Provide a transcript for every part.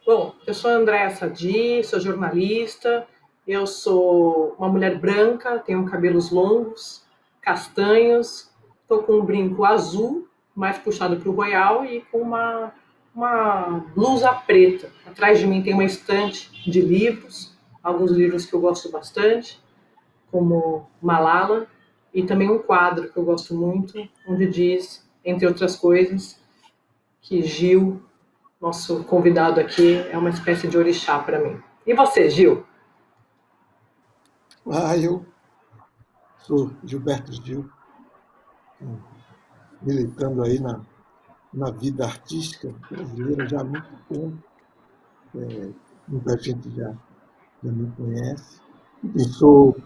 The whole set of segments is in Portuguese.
Bom, eu sou a Andréa Sadi, sou jornalista, eu sou uma mulher branca, tenho cabelos longos, castanhos, estou com um brinco azul, mais puxado para o royal, e com uma blusa preta. Atrás de mim tem uma estante de livros, alguns livros que eu gosto bastante, como Malala, e também um quadro que eu gosto muito, onde diz, entre outras coisas, que Gil, nosso convidado aqui, é uma espécie de orixá para mim. E você, Gil? Eu sou Gilberto Gil, militando aí na vida artística brasileira já há muito tempo. Muita gente já me conhece. E sou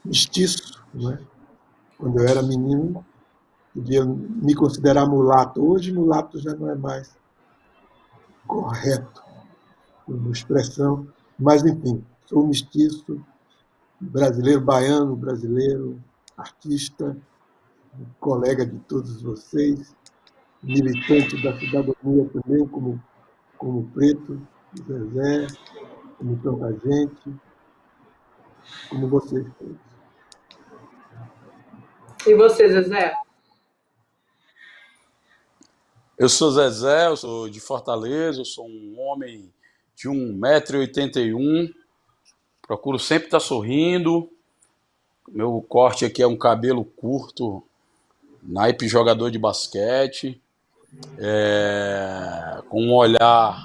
mestiço, né? Quando eu era menino, podia me considerar mulato. Hoje, mulato já não é mais correto como expressão, mas, enfim, sou mestiço, brasileiro, baiano, brasileiro, artista, colega de todos vocês, militante da cidadania também, como Preto, Zezé, como tanta gente, como vocês todos. E você, Zezé? Eu sou Zezé, eu sou de Fortaleza, eu sou um homem de 1,81 m, procuro sempre estar sorrindo. Meu corte aqui é um cabelo curto, naipe jogador de basquete, com um olhar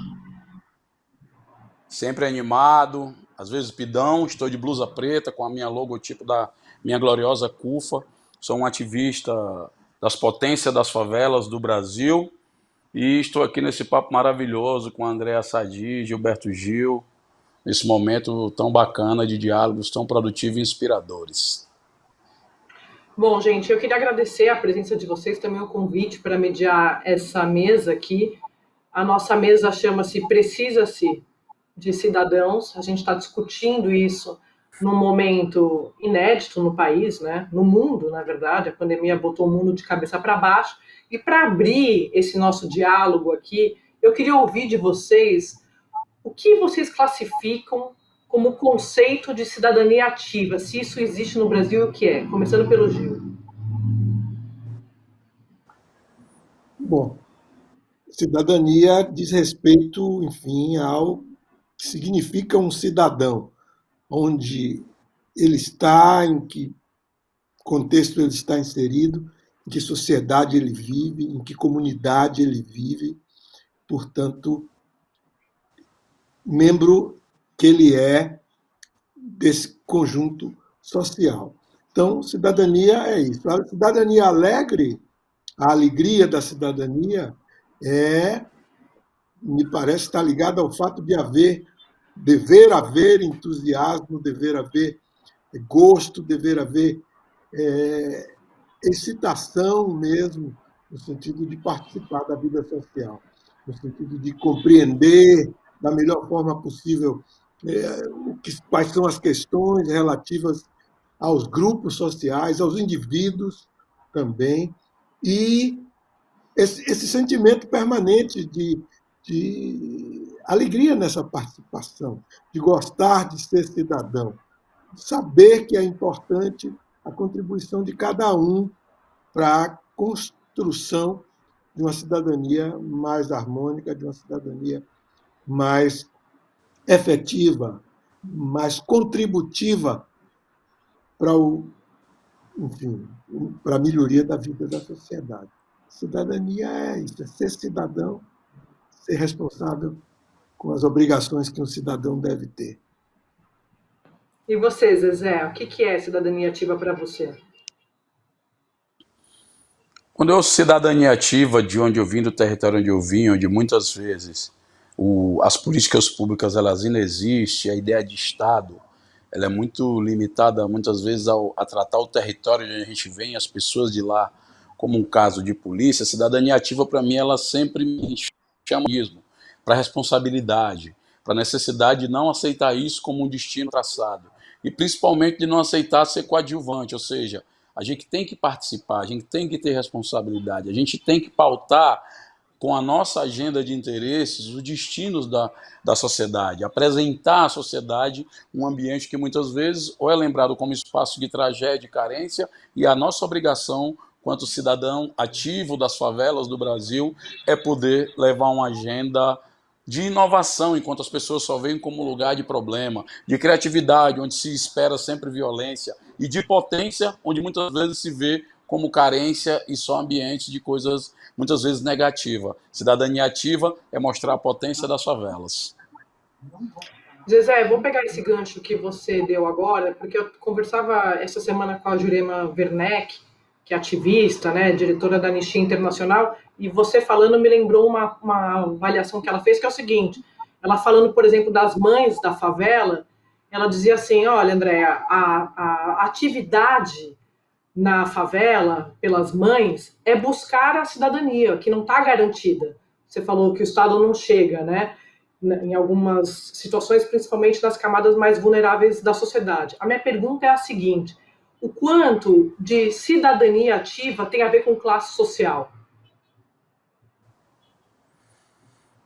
sempre animado, às vezes pidão. Estou de blusa preta com a minha logotipo da minha gloriosa CUFA. Sou um ativista das potências das favelas do Brasil. E estou aqui nesse papo maravilhoso com a Andréa Sadi, Gilberto Gil, nesse momento tão bacana de diálogos tão produtivos e inspiradores. Bom, gente, eu queria agradecer a presença de vocês, também o convite para mediar essa mesa aqui. A nossa mesa chama-se Precisa-se de Cidadãos. A gente está discutindo isso num momento inédito no país, né? No mundo, na verdade. A pandemia botou o mundo de cabeça para baixo. E para abrir esse nosso diálogo aqui, eu queria ouvir de vocês o que vocês classificam como conceito de cidadania ativa, se isso existe no Brasil e o que é, começando pelo Gil. Bom, cidadania diz respeito, enfim, ao que significa um cidadão, onde ele está, em que contexto ele está inserido, em que sociedade ele vive, em que comunidade ele vive, portanto, membro que ele é desse conjunto social. Então, cidadania é isso. A cidadania alegre, a alegria da cidadania me parece estar ligada ao fato de dever haver entusiasmo, dever haver gosto, dever haver excitação mesmo, no sentido de participar da vida social, no sentido de compreender da melhor forma possível quais são as questões relativas aos grupos sociais, aos indivíduos também, e esse sentimento permanente de alegria nessa participação, de gostar de ser cidadão, de saber que é importante a contribuição de cada um para a construção de uma cidadania mais harmônica, de uma cidadania mais efetiva, mais contributiva para enfim, para a melhoria da vida da sociedade. Cidadania é isso, é ser cidadão, ser responsável com as obrigações que um cidadão deve ter. E você, Zezé, o que é cidadania ativa para você? Quando eu cidadania ativa de onde eu vim, do território onde eu vim, onde muitas vezes as políticas públicas elas inexistem, a ideia de Estado ela é muito limitada muitas vezes a tratar o território onde a gente vem, as pessoas de lá, como um caso de polícia. A cidadania ativa, para mim, ela sempre me chama para responsabilidade, para a necessidade de não aceitar isso como um destino traçado, e principalmente de não aceitar ser coadjuvante, ou seja, a gente tem que participar, a gente tem que ter responsabilidade, a gente tem que pautar com a nossa agenda de interesses, os destinos da sociedade, apresentar à sociedade um ambiente que muitas vezes ou é lembrado como espaço de tragédia e carência, e a nossa obrigação, quanto cidadão ativo das favelas do Brasil, é poder levar uma agenda de inovação, enquanto as pessoas só veem como lugar de problema, de criatividade, onde se espera sempre violência, e de potência, onde muitas vezes se vê como carência e só ambiente de coisas muitas vezes negativas. Cidadania ativa é mostrar a potência das favelas. Zezé, vou pegar esse gancho que você deu agora, porque eu conversava essa semana com a Jurema Werneck, que é ativista, né, diretora da Anistia Internacional, e você falando me lembrou uma avaliação que ela fez, que é o seguinte, ela falando, por exemplo, das mães da favela, ela dizia assim, olha, Andréa, a atividade na favela, pelas mães, é buscar a cidadania, que não está garantida. Você falou que o Estado não chega, né? Em algumas situações, principalmente nas camadas mais vulneráveis da sociedade. A minha pergunta é a seguinte, o quanto de cidadania ativa tem a ver com classe social?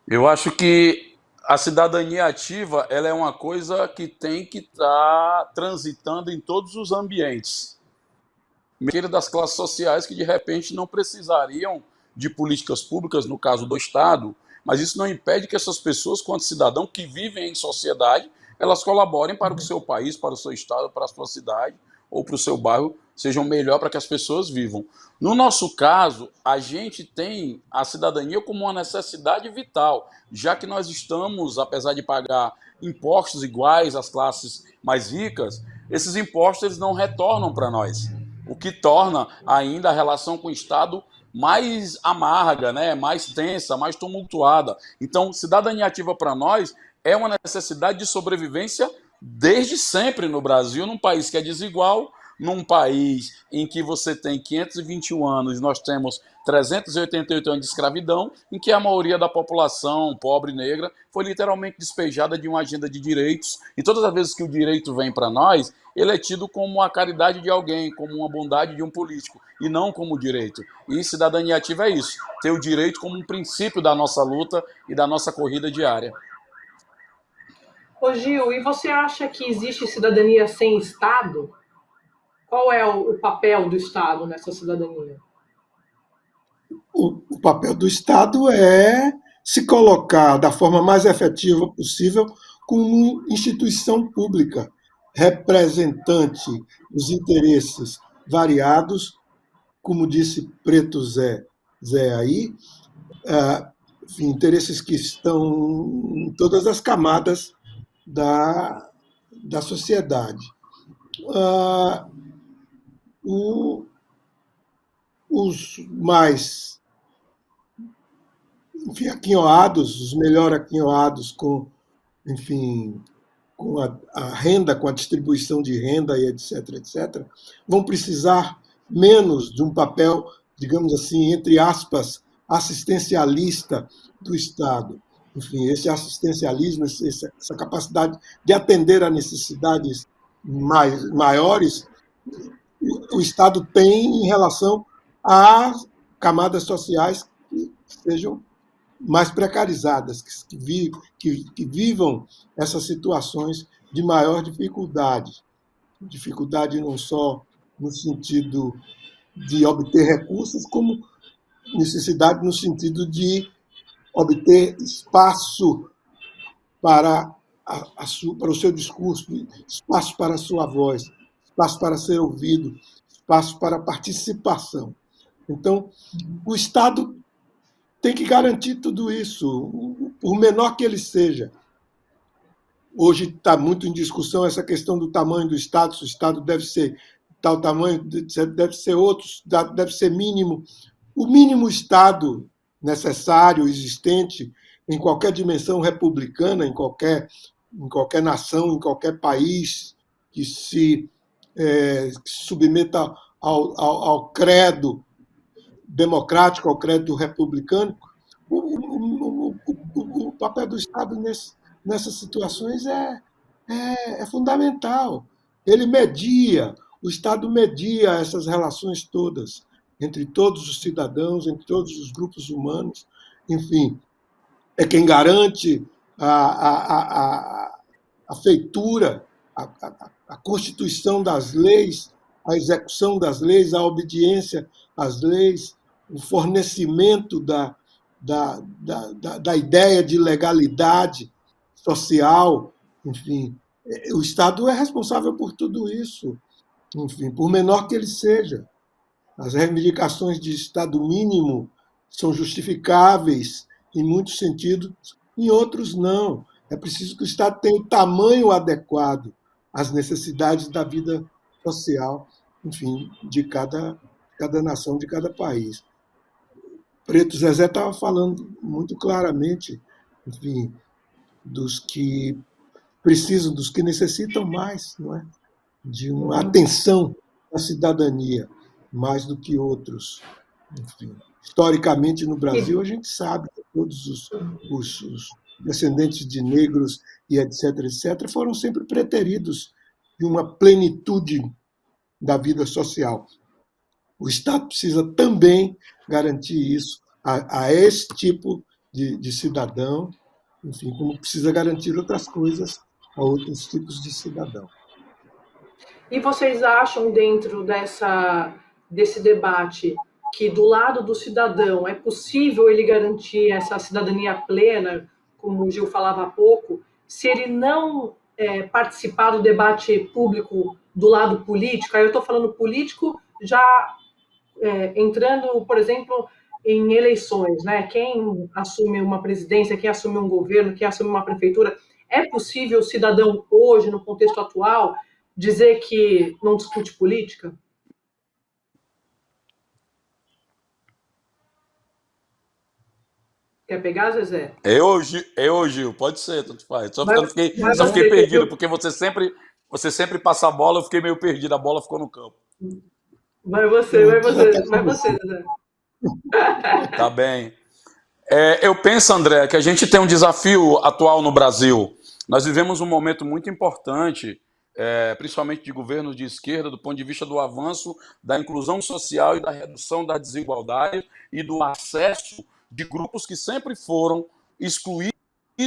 Eu acho que a cidadania ativa ela é uma coisa que tem que estar transitando em todos os ambientes. Das classes sociais que de repente não precisariam de políticas públicas, no caso do Estado, mas isso não impede que essas pessoas, quanto cidadão que vivem em sociedade, elas colaborem para que o seu país, para o seu estado, para a sua cidade ou para o seu bairro sejam melhor para que as pessoas vivam. No nosso caso, a gente tem a cidadania como uma necessidade vital, já que nós estamos, apesar de pagar impostos iguais às classes mais ricas, esses impostos eles não retornam para nós, o que torna ainda a relação com o Estado mais amarga, né? Mais tensa, mais tumultuada. Então, cidadania ativa para nós é uma necessidade de sobrevivência desde sempre no Brasil, num país que é desigual, num país em que você tem 521 anos e nós temos 388 anos de escravidão, em que a maioria da população pobre e negra foi literalmente despejada de uma agenda de direitos, e todas as vezes que o direito vem para nós, ele é tido como a caridade de alguém, como uma bondade de um político, e não como direito. E cidadania ativa é isso, ter o direito como um princípio da nossa luta e da nossa corrida diária. Ô Gil, e você acha que existe cidadania sem Estado? Qual é o papel do Estado nessa cidadania? O papel do Estado é se colocar da forma mais efetiva possível como instituição pública, representante dos interesses variados, como disse Preto Zé aí, enfim, interesses que estão em todas as camadas da sociedade. Os mais, enfim, aquinhoados, os melhor aquinhoados com a renda, com a distribuição de renda e etc., vão precisar menos de um papel, digamos assim, entre aspas, assistencialista do Estado. Enfim, esse assistencialismo, essa capacidade de atender a necessidades maiores, o Estado tem em relação a camadas sociais que sejam mais precarizadas, que vivam essas situações de maior dificuldade. Dificuldade não só no sentido de obter recursos, como necessidade no sentido de obter espaço para o seu discurso, espaço para a sua voz, espaço para ser ouvido, espaço para participação. Então, o Estado tem que garantir tudo isso, por menor que ele seja. Hoje está muito em discussão essa questão do tamanho do Estado, se o Estado deve ser tal tamanho, deve ser outro, deve ser mínimo. O mínimo Estado necessário, existente, em qualquer dimensão republicana, em qualquer nação, em qualquer país que se submeta ao credo democrático, ao credo republicano, o papel do Estado nessas situações é fundamental. Ele media, o Estado media essas relações todas, entre todos os cidadãos, entre todos os grupos humanos, enfim, é quem garante a feitura, a constituição das leis, a execução das leis, a obediência às leis, o fornecimento da ideia de legalidade social, enfim. O Estado é responsável por tudo isso, enfim, por menor que ele seja. As reivindicações de Estado mínimo são justificáveis em muitos sentidos, em outros não. É preciso que o Estado tenha o tamanho adequado às necessidades da vida social, enfim, de cada nação, de cada país. Preto Zezé estava falando muito claramente, enfim, dos que precisam, dos que necessitam mais, não é? De uma atenção à cidadania, mais do que outros. Enfim, historicamente, no Brasil, a gente sabe que todos os descendentes de negros e etc., foram sempre preteridos de uma plenitude da vida social. O Estado precisa também garantir isso a esse tipo de cidadão, enfim, como precisa garantir outras coisas a outros tipos de cidadão. E vocês acham, dentro desse debate, que do lado do cidadão é possível ele garantir essa cidadania plena, como o Gil falava há pouco, se ele não participar do debate público do lado político? Aí eu estou falando político já entrando, por exemplo, em eleições, né? Quem assume uma presidência, quem assume um governo, quem assume uma prefeitura. É possível o cidadão hoje, no contexto atual, dizer que não discute política? Quer pegar, Zezé? Gil, pode ser, tanto faz. Vai Só fiquei você, perdido, porque você sempre passa a bola, eu fiquei meio perdido, a bola ficou no campo. Vai você, Zezé. Tá bem. Eu penso, André, que a gente tem um desafio atual no Brasil. Nós vivemos um momento muito importante, principalmente de governos de esquerda, do ponto de vista do avanço da inclusão social e da redução da desigualdade e do acesso de grupos que sempre foram excluídos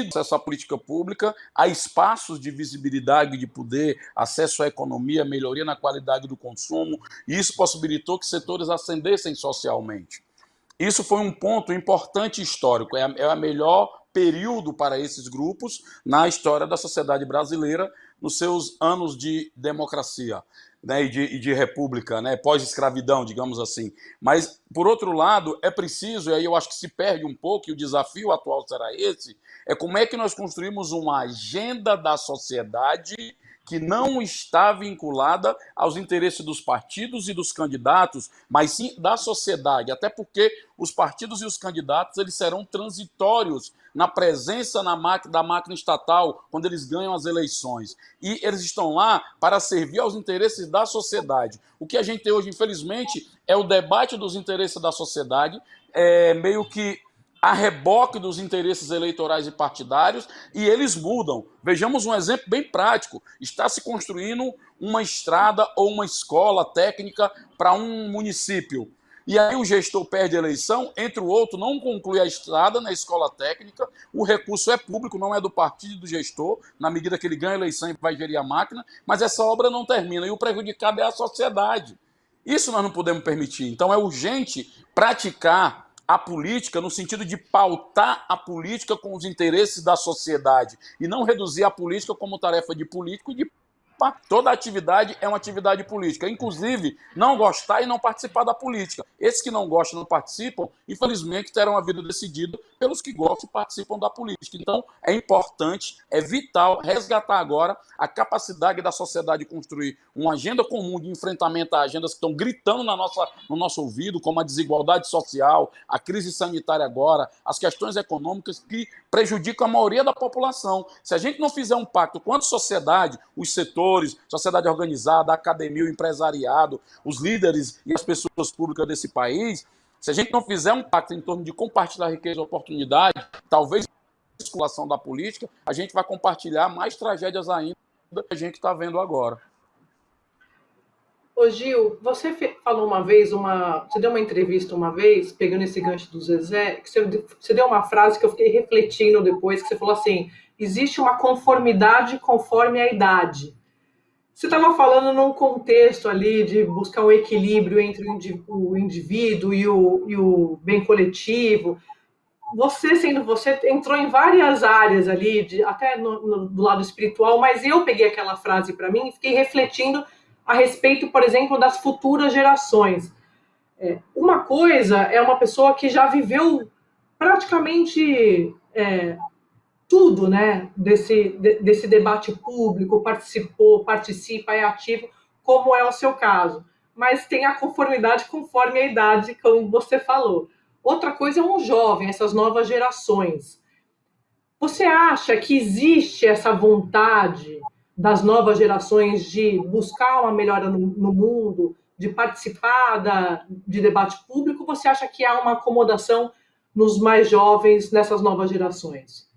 acesso à política pública, a espaços de visibilidade, de poder, acesso à economia, melhoria na qualidade do consumo, e isso possibilitou que setores ascendessem socialmente. Isso foi um ponto importante histórico, é o melhor período para esses grupos na história da sociedade brasileira, nos seus anos de democracia, né, e de república, né, pós-escravidão, digamos assim. Mas, por outro lado, é preciso, e aí eu acho que se perde um pouco, e o desafio atual será esse, é como é que nós construímos uma agenda da sociedade que não está vinculada aos interesses dos partidos e dos candidatos, mas sim da sociedade, até porque os partidos e os candidatos eles serão transitórios na presença da máquina estatal quando eles ganham as eleições. E eles estão lá para servir aos interesses da sociedade. O que a gente tem hoje, infelizmente, é o debate dos interesses da sociedade, meio que a reboque dos interesses eleitorais e partidários, e eles mudam. Vejamos um exemplo bem prático. Está se construindo uma estrada ou uma escola técnica para um município. E aí o gestor perde a eleição, entre o outro, não conclui a estrada na escola técnica, o recurso é público, não é do partido do gestor, na medida que ele ganha a eleição e vai gerir a máquina, mas essa obra não termina, e o prejudicado é a sociedade. Isso nós não podemos permitir. Então é urgente praticar a política no sentido de pautar a política com os interesses da sociedade e não reduzir a política como tarefa de político e de toda atividade é uma atividade política, inclusive não gostar e não participar da política. Esses que não gostam e não participam, infelizmente terão a vida decidida pelos que gostam e participam da política. Então é importante, é vital resgatar agora a capacidade da sociedade de construir uma agenda comum de enfrentamento a agendas que estão gritando no nosso ouvido, como a desigualdade social, a crise sanitária agora, as questões econômicas que prejudicam a maioria da população. Se a gente não fizer um pacto com a sociedade, os setores, sociedade organizada, a academia, o empresariado, os líderes e as pessoas públicas desse país, se a gente não fizer um pacto em torno de compartilhar riqueza e oportunidade, talvez a circulação da política, a gente vai compartilhar mais tragédias ainda que a gente está vendo agora. Ô Gil, você falou uma vez, você deu uma entrevista uma vez, pegando esse gancho do Zezé, que você deu uma frase que eu fiquei refletindo depois, que você falou assim, existe uma conformidade conforme a idade. Você estava falando num contexto ali de buscar um equilíbrio entre o indivíduo e o bem coletivo. Você, sendo você, entrou em várias áreas ali, até do lado espiritual, mas eu peguei aquela frase para mim e fiquei refletindo a respeito, por exemplo, das futuras gerações. Uma coisa é uma pessoa que já viveu praticamente tudo, né, desse debate público, participa, é ativo, como é o seu caso. Mas tem a conformidade conforme a idade, como você falou. Outra coisa é um jovem, essas novas gerações. Você acha que existe essa vontade das novas gerações de buscar uma melhora no mundo, de participar de debate público? Ou você acha que há uma acomodação nos mais jovens nessas novas gerações?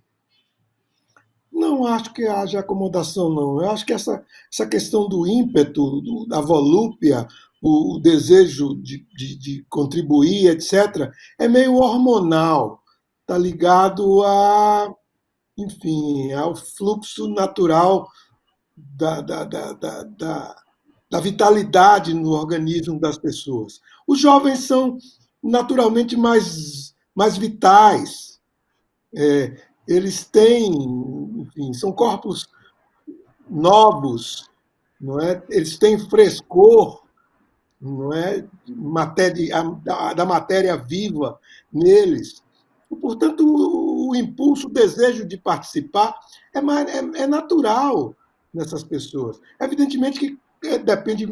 Não acho que haja acomodação, não. Eu acho que essa questão do ímpeto, da volúpia, o desejo de contribuir, etc., é meio hormonal. Está ligado enfim, ao fluxo natural da vitalidade no organismo das pessoas. Os jovens são naturalmente mais vitais. Eles têm, enfim, são corpos novos, não é? Eles têm frescor, não é? Da matéria viva neles. Portanto, o impulso, o desejo de participar é natural nessas pessoas. Evidentemente que depende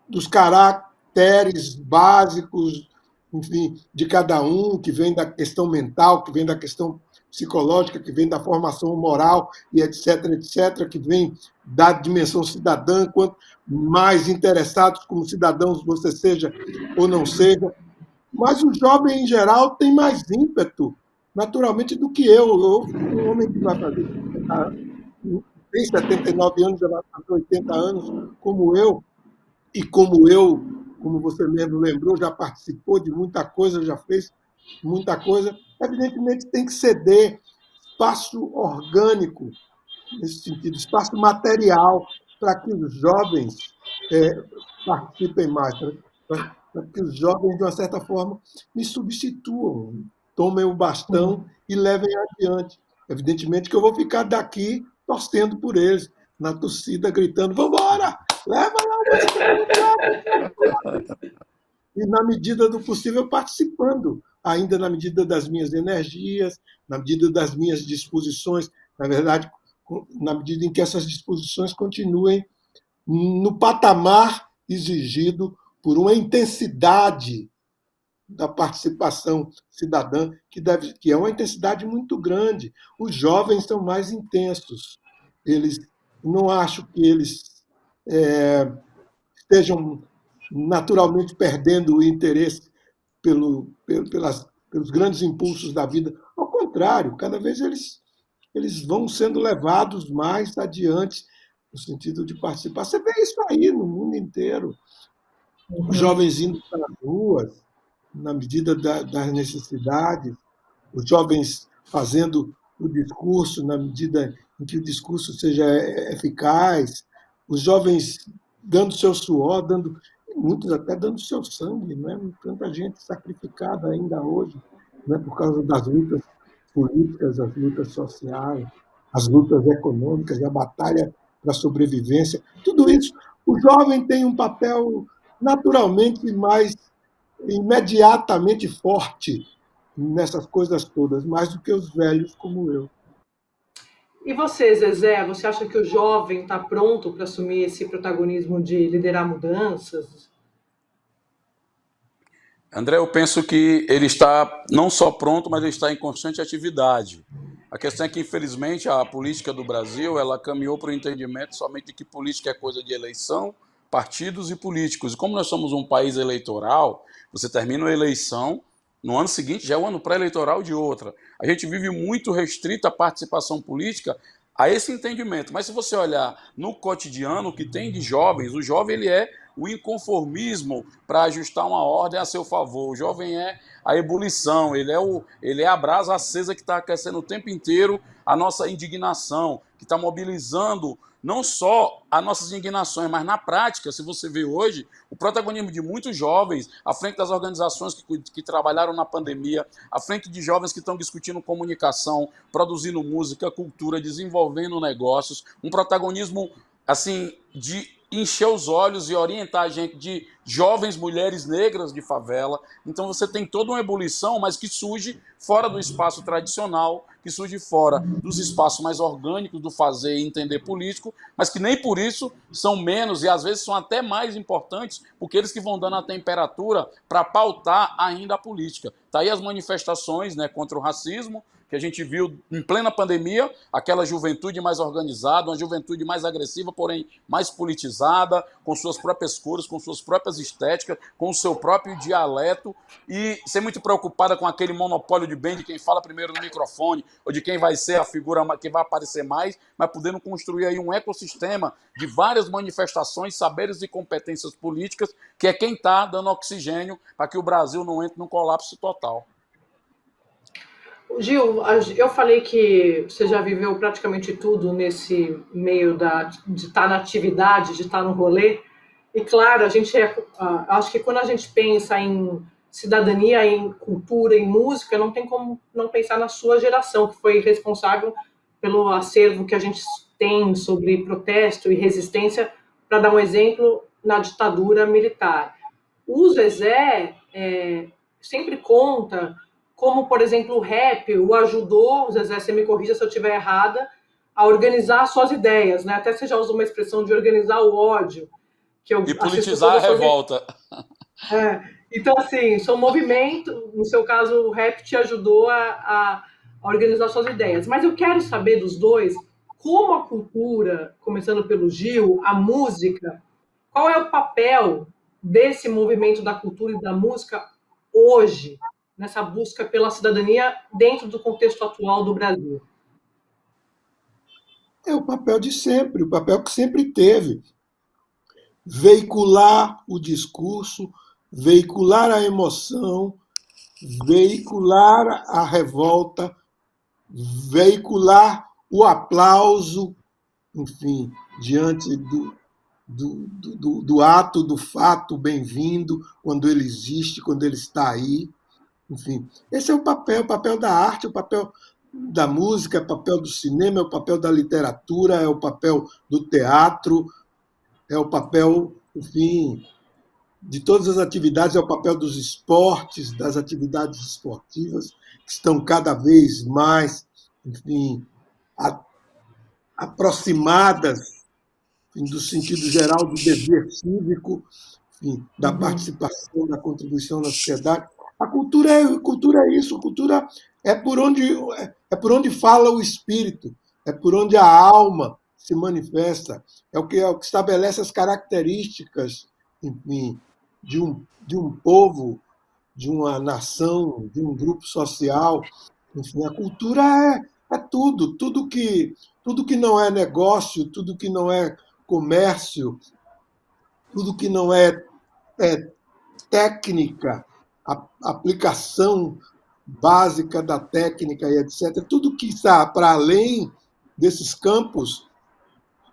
dos caracteres básicos, enfim, de cada um, que vem da questão mental, que vem da questão psicológica, que vem da formação moral e etc, etc, que vem da dimensão cidadã, quanto mais interessados como cidadãos você seja ou não seja. Mas o jovem, em geral, tem mais ímpeto, naturalmente, do que eu. Um homem que vai fazer tem 79 anos, já vai fazer 80 anos, como eu, e como você mesmo lembrou, já participou de muita coisa, já fez muita coisa, evidentemente tem que ceder espaço orgânico, nesse sentido, espaço material, para que os jovens participem mais, para que os jovens, de uma certa forma, me substituam, tomem o bastão e levem adiante. Evidentemente que eu vou ficar daqui torcendo por eles, na torcida, gritando: vamos embora! Leva lá! E, na medida do possível, participando, ainda na medida das minhas energias, na medida das minhas disposições, na verdade, na medida em que essas disposições continuem no patamar exigido por uma intensidade da participação cidadã, que é uma intensidade muito grande. Os jovens são mais intensos. Eles não acho que eles estejam naturalmente perdendo o interesse pelos grandes impulsos da vida. Ao contrário, cada vez eles vão sendo levados mais adiante no sentido de participar. Você vê isso aí no mundo inteiro. Os jovens indo para as ruas, na medida das necessidades, os jovens fazendo o discurso na medida em que o discurso seja eficaz, os jovens dando seu suor, muitos até dando seu sangue, não é? Tanta gente sacrificada ainda hoje, não é? Por causa das lutas políticas, as lutas sociais, as lutas econômicas, a batalha para a sobrevivência, tudo isso. O jovem tem um papel naturalmente mais imediatamente forte nessas coisas todas, mais do que os velhos como eu. E você, Zezé, você acha que o jovem está pronto para assumir esse protagonismo de liderar mudanças? André, eu penso que ele está não só pronto, mas ele está em constante atividade. A questão é que, infelizmente, a política do Brasil ela caminhou para o entendimento somente de que política é coisa de eleição, partidos e políticos. E como nós somos um país eleitoral, você termina a eleição, no ano seguinte já é o ano pré-eleitoral de outra. A gente vive muito restrito à participação política a esse entendimento. Mas se você olhar no cotidiano, o que tem de jovens, o jovem ele é o inconformismo para ajustar uma ordem a seu favor. O jovem é a ebulição, ele é a brasa acesa que está aquecendo o tempo inteiro a nossa indignação, que está mobilizando não só as nossas indignações, mas na prática, se você vê hoje, o protagonismo de muitos jovens, à frente das organizações que trabalharam na pandemia, à frente de jovens que estão discutindo comunicação, produzindo música, cultura, desenvolvendo negócios, um protagonismo assim de encher os olhos e orientar a gente de jovens mulheres negras de favela. Então você tem toda uma ebulição, mas que surge fora do espaço tradicional, que surge fora dos espaços mais orgânicos do fazer e entender político, mas que nem por isso são menos e às vezes são até mais importantes, porque eles que vão dando a temperatura para pautar ainda a política. Tá aí as manifestações, né, contra o racismo, que a gente viu em plena pandemia, aquela juventude mais organizada, uma juventude mais agressiva, porém mais politizada, com suas próprias cores, com suas próprias estéticas, com o seu próprio dialeto, e ser muito preocupada com aquele monopólio de bem de quem fala primeiro no microfone, ou de quem vai ser a figura que vai aparecer mais, mas podendo construir aí um ecossistema de várias manifestações, saberes e competências políticas, que é quem está dando oxigênio para que o Brasil não entre num colapso total. Gil, eu falei que você já viveu praticamente tudo nesse meio de estar na atividade, de estar no rolê. E claro, acho que quando a gente pensa em cidadania, em cultura, em música, não tem como não pensar na sua geração, que foi responsável pelo acervo que a gente tem sobre protesto e resistência, para dar um exemplo, na ditadura militar. O Zezé sempre conta como, por exemplo, o rap o ajudou, Zezé, você me corrija se eu estiver errada, a organizar suas ideias, né? Até você já usou uma expressão de organizar o ódio. E politizar a revolta. Então, assim, seu movimento, no seu caso, o rap te ajudou a organizar suas ideias. Mas eu quero saber dos dois, como a cultura, começando pelo Gil, a música, qual é o papel desse movimento da cultura e da música hoje, nessa busca pela cidadania dentro do contexto atual do Brasil? É o papel de sempre, o papel que sempre teve. Veicular o discurso, veicular a emoção, veicular a revolta, veicular o aplauso, enfim, diante do ato, do fato bem-vindo, quando ele existe, quando ele está aí. Enfim, esse é o papel da arte, o papel da música, é o papel do cinema, é o papel da literatura, é o papel do teatro, é o papel, enfim, de todas as atividades, é o papel dos esportes, das atividades esportivas, que estão cada vez mais, enfim, aproximadas, enfim, do sentido geral do dever cívico, enfim, da participação, da contribuição na sociedade. A cultura é isso, a cultura é por onde fala o espírito, é por onde a alma se manifesta, é o que estabelece as características, enfim, de um povo, de uma nação, de um grupo social. Enfim, a cultura é tudo que não é negócio, tudo que não é comércio, tudo que não é técnica, a aplicação básica da técnica e etc. Tudo que está para além desses campos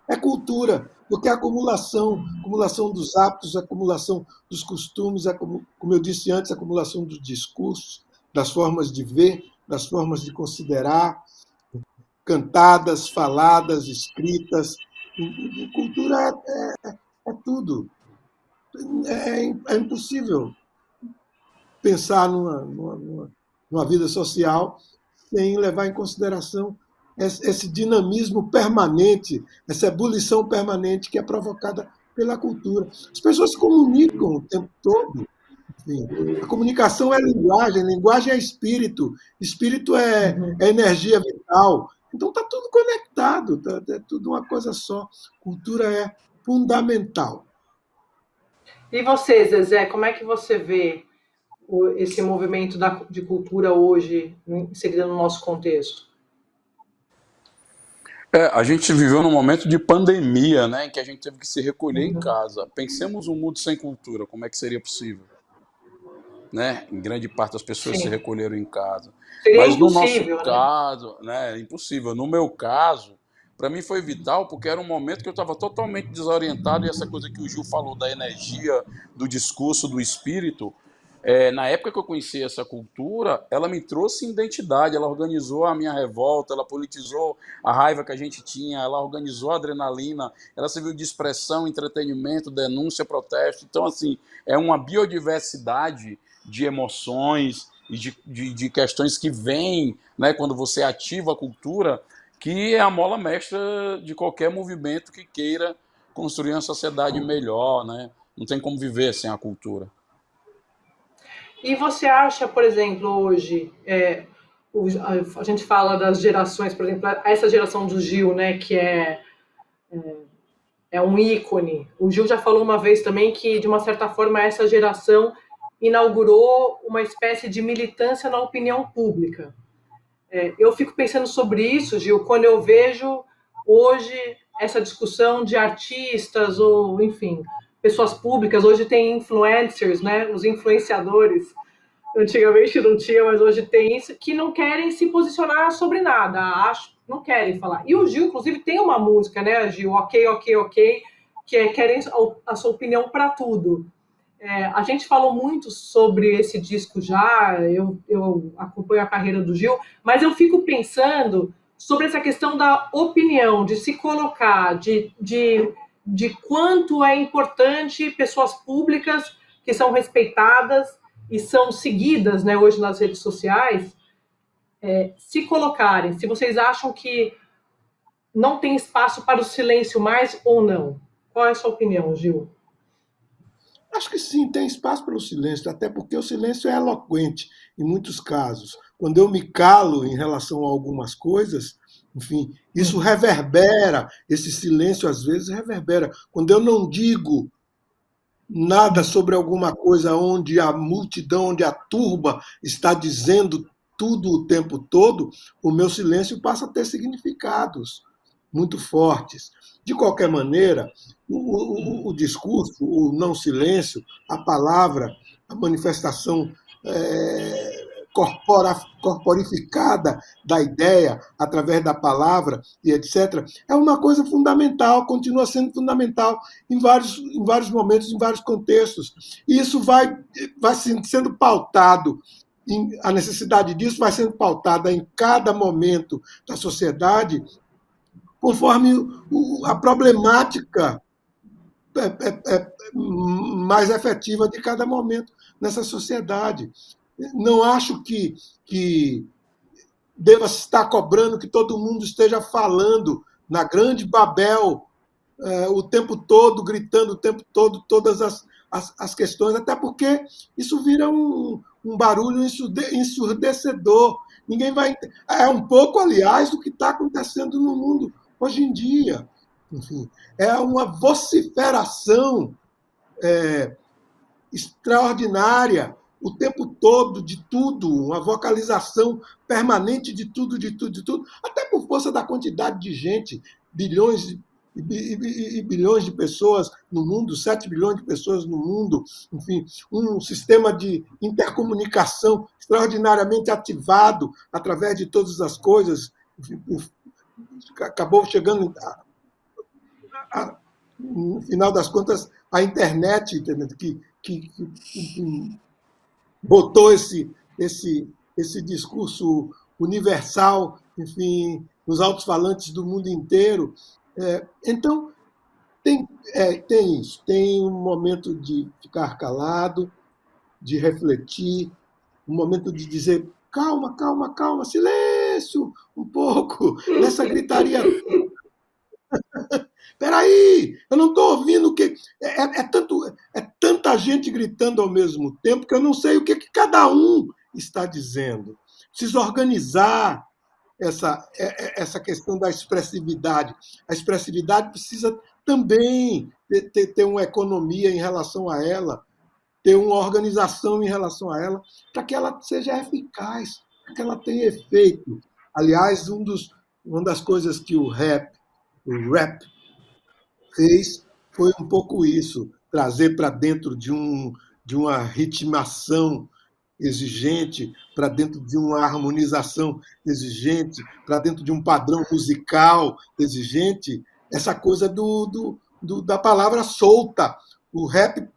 é cultura, porque é acumulação dos hábitos, acumulação dos costumes, como eu disse antes, acumulação dos discursos, das formas de ver, das formas de considerar, cantadas, faladas, escritas. Cultura é tudo. É impossível pensar numa vida social sem levar em consideração esse dinamismo permanente, essa ebulição permanente que é provocada pela cultura. As pessoas se comunicam o tempo todo. Enfim, a comunicação é linguagem é espírito é energia vital. Então está tudo conectado, é tudo uma coisa só. Cultura é fundamental. E você, Zezé, como é que você vê esse movimento de cultura hoje inserido no nosso contexto? A gente viveu num momento de pandemia, né, em que a gente teve que se recolher em Uhum. casa. Pensemos um mundo sem cultura, como é que seria possível? Né? Em grande parte as pessoas se Sim. recolheram em casa. Seria Mas no nosso impossível, né? caso, né, é impossível. No meu caso, para mim foi vital porque era um momento que eu estava totalmente desorientado e essa coisa que o Gil falou da energia, do discurso, do espírito, na época que eu conheci essa cultura, ela me trouxe identidade, ela organizou a minha revolta, ela politizou a raiva que a gente tinha, ela organizou a adrenalina, ela serviu de expressão, entretenimento, denúncia, protesto. Então, assim, é uma biodiversidade de emoções e de questões que vêm, né, quando você ativa a cultura, que é a mola mestra de qualquer movimento que queira construir uma sociedade melhor, né? Não tem como viver sem a cultura. E você acha, por exemplo, hoje, a gente fala das gerações, por exemplo, essa geração do Gil, né, que é um ícone. O Gil já falou uma vez também que, de uma certa forma, essa geração inaugurou uma espécie de militância na opinião pública. Eu fico pensando sobre isso, Gil, quando eu vejo hoje essa discussão de artistas ou, enfim, pessoas públicas. Hoje tem influencers, né, os influenciadores. Antigamente não tinha, mas hoje tem isso, que não querem se posicionar sobre nada, acho, não querem falar. E o Gil, inclusive, tem uma música, né, Gil, ok, ok, ok, que é querem a sua opinião para tudo. A gente falou muito sobre esse disco já, eu acompanho a carreira do Gil, mas eu fico pensando sobre essa questão da opinião, de se colocar, de quanto é importante pessoas públicas que são respeitadas e são seguidas, né, hoje nas redes sociais, se colocarem. Se vocês acham que não tem espaço para o silêncio mais ou não. Qual é a sua opinião, Gil? Acho que sim, tem espaço para o silêncio, até porque o silêncio é eloquente em muitos casos. Quando eu me calo em relação a algumas coisas, enfim, isso reverbera, esse silêncio às vezes reverbera. Quando eu não digo nada sobre alguma coisa onde a multidão, onde a turba está dizendo tudo o tempo todo, o meu silêncio passa a ter significados muito fortes. De qualquer maneira, o discurso, o não silêncio, a palavra, a manifestação corporificada da ideia através da palavra e etc., é uma coisa fundamental, continua sendo fundamental em vários momentos, em vários contextos. E isso vai sendo pautado, a necessidade disso vai sendo pautada em cada momento da sociedade, conforme a problemática mais efetiva de cada momento nessa sociedade. Não acho que deva estar cobrando que todo mundo esteja falando na grande Babel o tempo todo, gritando o tempo todo todas as questões, até porque isso vira um barulho ensurdecedor. Ninguém vai. É um pouco, aliás, do que está acontecendo no mundo hoje em dia. Enfim, é uma vociferação extraordinária o tempo todo de tudo, uma vocalização permanente de tudo, de tudo, de tudo, até por força da quantidade de gente, bilhões e bilhões de pessoas no mundo, 7 bilhões de pessoas no mundo, enfim, um sistema de intercomunicação extraordinariamente ativado através de todas as coisas, enfim, acabou chegando no final das contas, a internet, que botou esse discurso universal, enfim, nos alto-falantes do mundo inteiro. Então, tem isso, tem um momento de ficar calado, de refletir, um momento de dizer calma, calma, calma, silêncio, um pouco, nessa gritaria. Peraí, eu não estou ouvindo o que. É tanta gente gritando ao mesmo tempo que eu não sei o que cada um está dizendo. Preciso organizar essa questão da expressividade. A expressividade precisa também ter uma economia em relação a ela, ter uma organização em relação a ela, para que ela seja eficaz, para que ela tenha efeito. Aliás, uma das coisas que o rap fez foi um pouco isso, trazer para dentro de uma ritmação exigente, para dentro de uma harmonização exigente, para dentro de um padrão musical exigente, essa coisa da palavra solta. O rap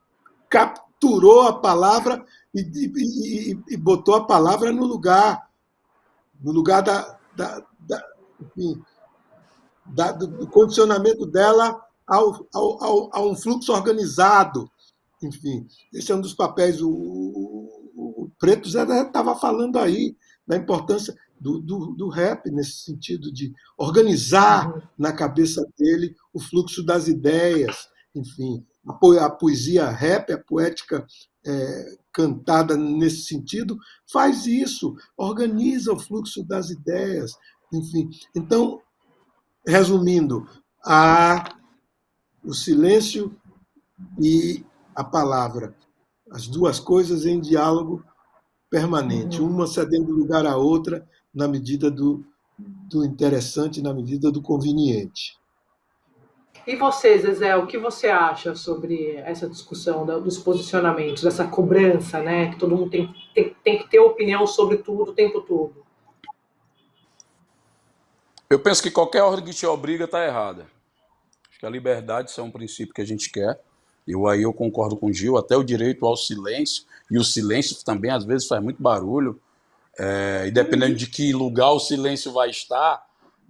capturou a palavra e botou a palavra no lugar enfim, do condicionamento dela a um fluxo organizado. Enfim, esse é um dos papéis. O Preto já estava falando aí da importância do rap, nesse sentido de organizar na cabeça dele o fluxo das ideias. Enfim, a poesia rap, a poética cantada nesse sentido, faz isso, organiza o fluxo das ideias. Enfim, então, resumindo, o silêncio e a palavra, as duas coisas em diálogo permanente, uma cedendo lugar à outra na medida do interessante, na medida do conveniente. E você, Zezé, o que você acha sobre essa discussão dos posicionamentos, dessa cobrança, né? Que todo mundo tem que ter opinião sobre tudo o tempo todo? Eu penso que qualquer ordem que te obriga está errada. Acho que a liberdade é um princípio que a gente quer. Eu concordo com o Gil, até o direito ao silêncio, e o silêncio também às vezes faz muito barulho, e dependendo de que lugar o silêncio vai estar,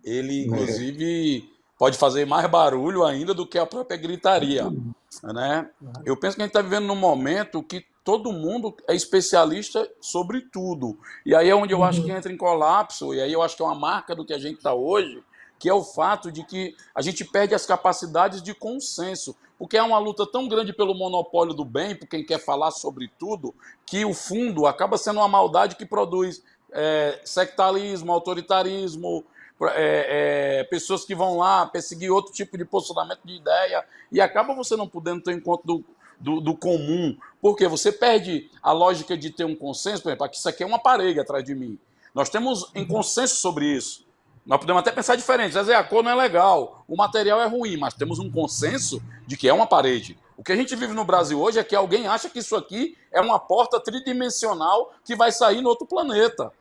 ele inclusive pode fazer mais barulho ainda do que a própria gritaria, né? Eu penso que a gente está vivendo num momento que todo mundo é especialista sobre tudo, e aí é onde eu acho que entra em colapso, e aí eu acho que é uma marca do que a gente está hoje, que é o fato de que a gente perde as capacidades de consenso, porque é uma luta tão grande pelo monopólio do bem, por quem quer falar sobre tudo, que o fundo acaba sendo uma maldade que produz sectarismo, autoritarismo, pessoas que vão lá perseguir outro tipo de posicionamento de ideia, e acaba você não podendo ter um encontro do comum, porque você perde a lógica de ter um consenso. Por exemplo, aqui, isso aqui é uma parede atrás de mim. Nós temos um consenso sobre isso. Nós podemos até pensar diferente. Às vezes a cor não é legal, o material é ruim, mas temos um consenso de que é uma parede. O que a gente vive no Brasil hoje é que alguém acha que isso aqui é uma porta tridimensional que vai sair no outro planeta.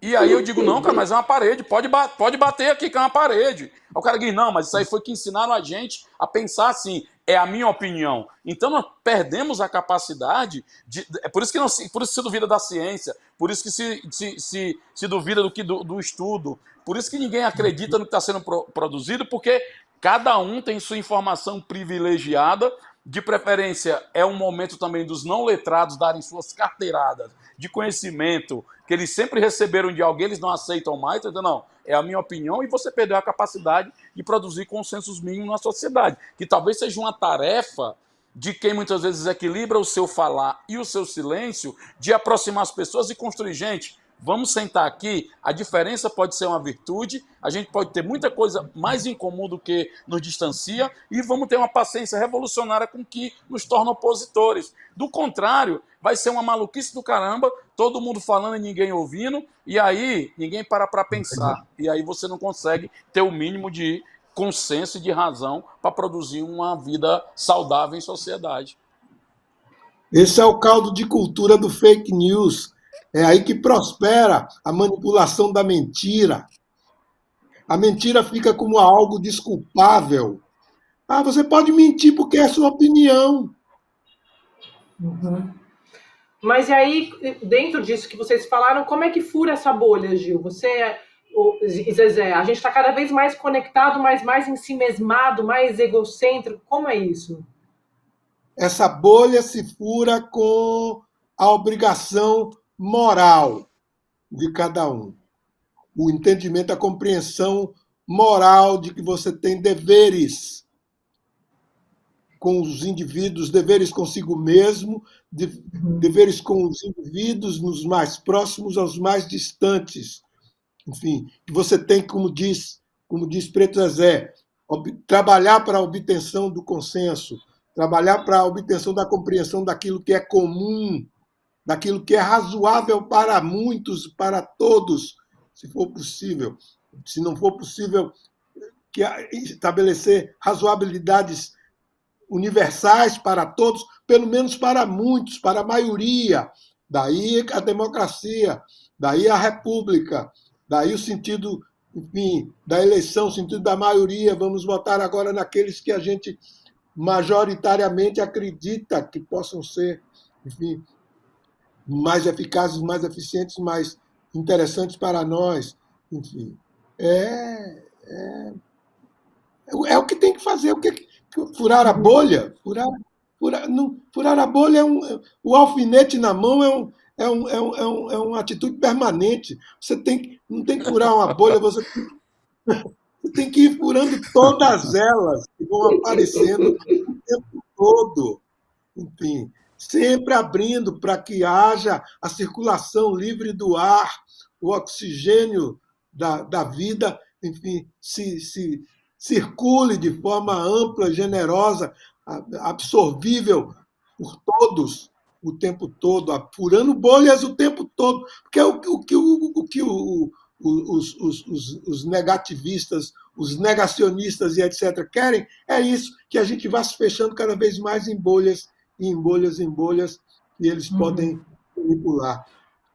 E aí eu digo, não, cara, mas é uma parede, pode bater aqui que é uma parede. Aí o cara diz, não, mas isso aí foi que ensinaram a gente a pensar assim, é a minha opinião. Então nós perdemos a capacidade de... Por isso que se duvida da ciência, por isso que se duvida do estudo, por isso que ninguém acredita no que está sendo produzido, porque cada um tem sua informação privilegiada. De preferência, é um momento também dos não letrados darem suas carteiradas de conhecimento que eles sempre receberam de alguém, eles não aceitam mais, então, não, é a minha opinião, e você perdeu a capacidade de produzir consensos mínimos na sociedade, que talvez seja uma tarefa de quem muitas vezes equilibra o seu falar e o seu silêncio, de aproximar as pessoas e construir, gente, vamos sentar aqui, a diferença pode ser uma virtude, a gente pode ter muita coisa mais em comum do que nos distancia, e vamos ter uma paciência revolucionária com que nos torna opositores. Do contrário, vai ser uma maluquice do caramba, todo mundo falando e ninguém ouvindo, e aí ninguém para pensar. E aí você não consegue ter o mínimo de consenso e de razão para produzir uma vida saudável em sociedade. Esse é o caldo de cultura do fake news. É aí que prospera a manipulação da mentira. A mentira fica como algo desculpável. Ah, você pode mentir porque é sua opinião. Mas e aí, dentro disso que vocês falaram, como é que fura essa bolha, Gil? E Zezé, a gente está cada vez mais conectado, mas mais ensimesmado, mais egocêntrico. Como é isso? Essa bolha se fura com a obrigação moral de cada um. O entendimento, a compreensão moral de que você tem deveres com os indivíduos, deveres consigo mesmo, deveres com os indivíduos, nos mais próximos aos mais distantes. Enfim, que você tem, como diz Preto Zezé, trabalhar para a obtenção do consenso, trabalhar para a obtenção da compreensão daquilo que é comum, daquilo que é razoável para muitos, para todos, se for possível. se não for possível estabelecer razoabilidades universais para todos, pelo menos para muitos, para a maioria. Daí a democracia, daí a república, daí o sentido, enfim, da eleição, o sentido da maioria. Vamos votar agora naqueles que a gente majoritariamente acredita que possam ser, enfim, mais eficazes, mais eficientes, mais interessantes para nós. Enfim, é o que tem que fazer. Furar a bolha? Furar a bolha o alfinete na mão é uma atitude permanente. Não tem que furar uma bolha, você tem que ir furando todas elas que vão aparecendo o tempo todo. Enfim, sempre abrindo para que haja a circulação livre do ar, o oxigênio da vida, enfim, se circule de forma ampla, generosa, absorvível por todos o tempo todo, furando bolhas o tempo todo. Porque o que os negativistas, os negacionistas e etc. querem é isso, que a gente vá se fechando cada vez mais em bolhas, em bolhas, em bolhas, que eles podem manipular.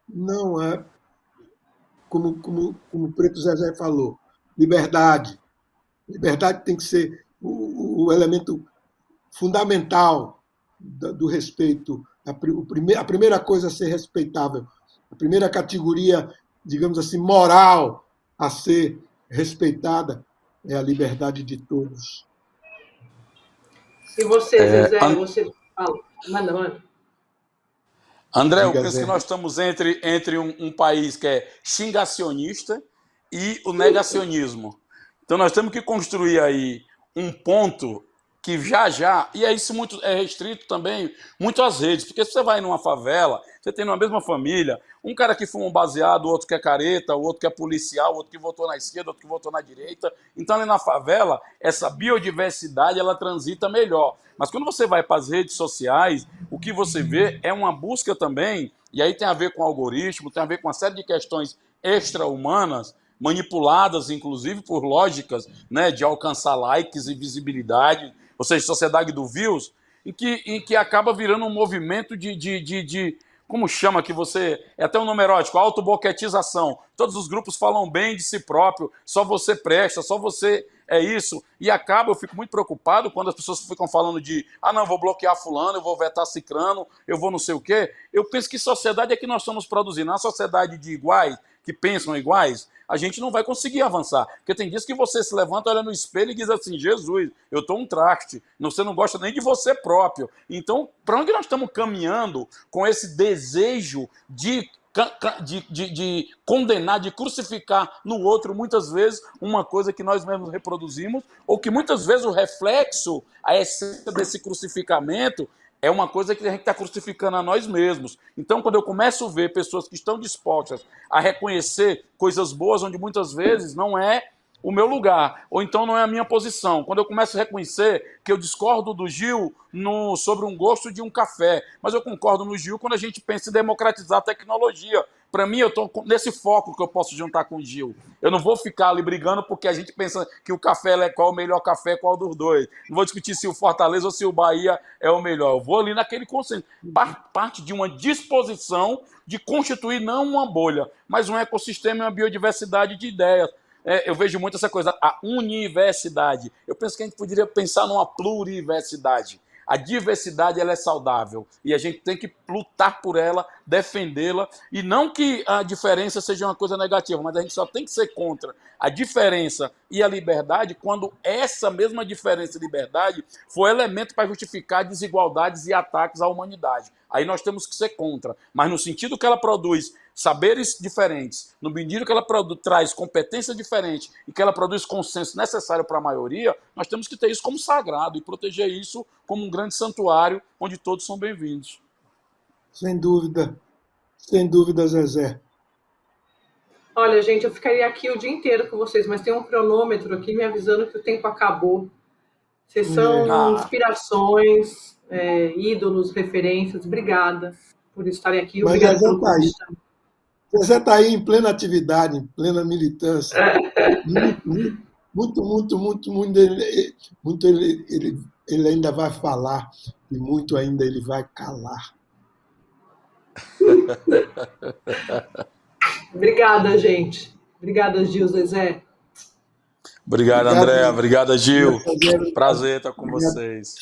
Não é, como o Preto Zezé falou, liberdade. Liberdade tem que ser o elemento fundamental do respeito. A primeira coisa a ser respeitável, a primeira categoria, digamos assim, moral a ser respeitada é a liberdade de todos. E você, Zezé, você fala. Manda. André, eu penso que nós estamos entre um país que é xingacionista e o negacionismo. Então nós temos que construir aí um ponto que já, e é isso muito é restrito também muito às redes, porque se você vai numa favela, você tem numa mesma família, um cara que fuma um baseado, o outro que é careta, o outro que é policial, o outro que votou na esquerda, o outro que votou na direita. Então ali na favela, essa biodiversidade ela transita melhor. Mas quando você vai para as redes sociais, o que você vê é uma busca também, e aí tem a ver com algoritmo, tem a ver com uma série de questões extra-humanas, manipuladas, inclusive, por lógicas, né, de alcançar likes e visibilidade, ou seja, sociedade do views, em que acaba virando um movimento de como chama que você... É até um nome erótico, autoboquetização. Todos os grupos falam bem de si próprio, só você presta, só você é isso. E acaba, eu fico muito preocupado quando as pessoas ficam falando de não, eu vou bloquear fulano, eu vou vetar cicrano, eu vou não sei o quê. Eu penso que sociedade é que nós estamos produzindo. Na sociedade de iguais, que pensam iguais, a gente não vai conseguir avançar. Porque tem dias que você se levanta, olha no espelho e diz assim, Jesus, eu estou um traste, você não gosta nem de você próprio. Então, para onde nós estamos caminhando com esse desejo de condenar, de crucificar no outro, muitas vezes, uma coisa que nós mesmos reproduzimos, ou que muitas vezes o reflexo, a essência desse crucificamento, é uma coisa que a gente está crucificando a nós mesmos. Então, quando eu começo a ver pessoas que estão dispostas a reconhecer coisas boas, onde muitas vezes não é o meu lugar, ou então não é a minha posição. Quando eu começo a reconhecer que eu discordo do Gil sobre um gosto de um café, mas eu concordo no Gil quando a gente pensa em democratizar a tecnologia. Para mim, eu estou nesse foco que eu posso juntar com o Gil. Eu não vou ficar ali brigando porque a gente pensa que o café é qual o melhor café, qual dos dois. Não vou discutir se o Fortaleza ou se o Bahia é o melhor. Eu vou ali naquele consenso. Parte de uma disposição de constituir não uma bolha, mas um ecossistema e uma biodiversidade de ideias. Eu vejo muito essa coisa, a universidade. Eu penso que a gente poderia pensar numa pluriversidade. A diversidade ela é saudável e a gente tem que lutar por ela, defendê-la, e não que a diferença seja uma coisa negativa, mas a gente só tem que ser contra a diferença e a liberdade quando essa mesma diferença e liberdade for elemento para justificar desigualdades e ataques à humanidade. Aí nós temos que ser contra, mas no sentido que ela produz saberes diferentes, no sentido que ela traz competência diferente e que ela produz consenso necessário para a maioria, nós temos que ter isso como sagrado e proteger isso como um grande santuário onde todos são bem-vindos. Sem dúvida, Zezé. Olha, gente, eu ficaria aqui o dia inteiro com vocês, mas tem um cronômetro aqui me avisando que o tempo acabou. Vocês são inspirações, ídolos, referências. Obrigada por estarem aqui. Mas Zezé está aí em plena atividade, em plena militância. Muito, muito. Ele ainda vai falar e muito ainda ele vai calar. Obrigada, gente. Obrigada, Gil, Zezé. Obrigado, Obrigado, André. Obrigado, Gil. obrigado, Prazer estar com obrigado. vocês.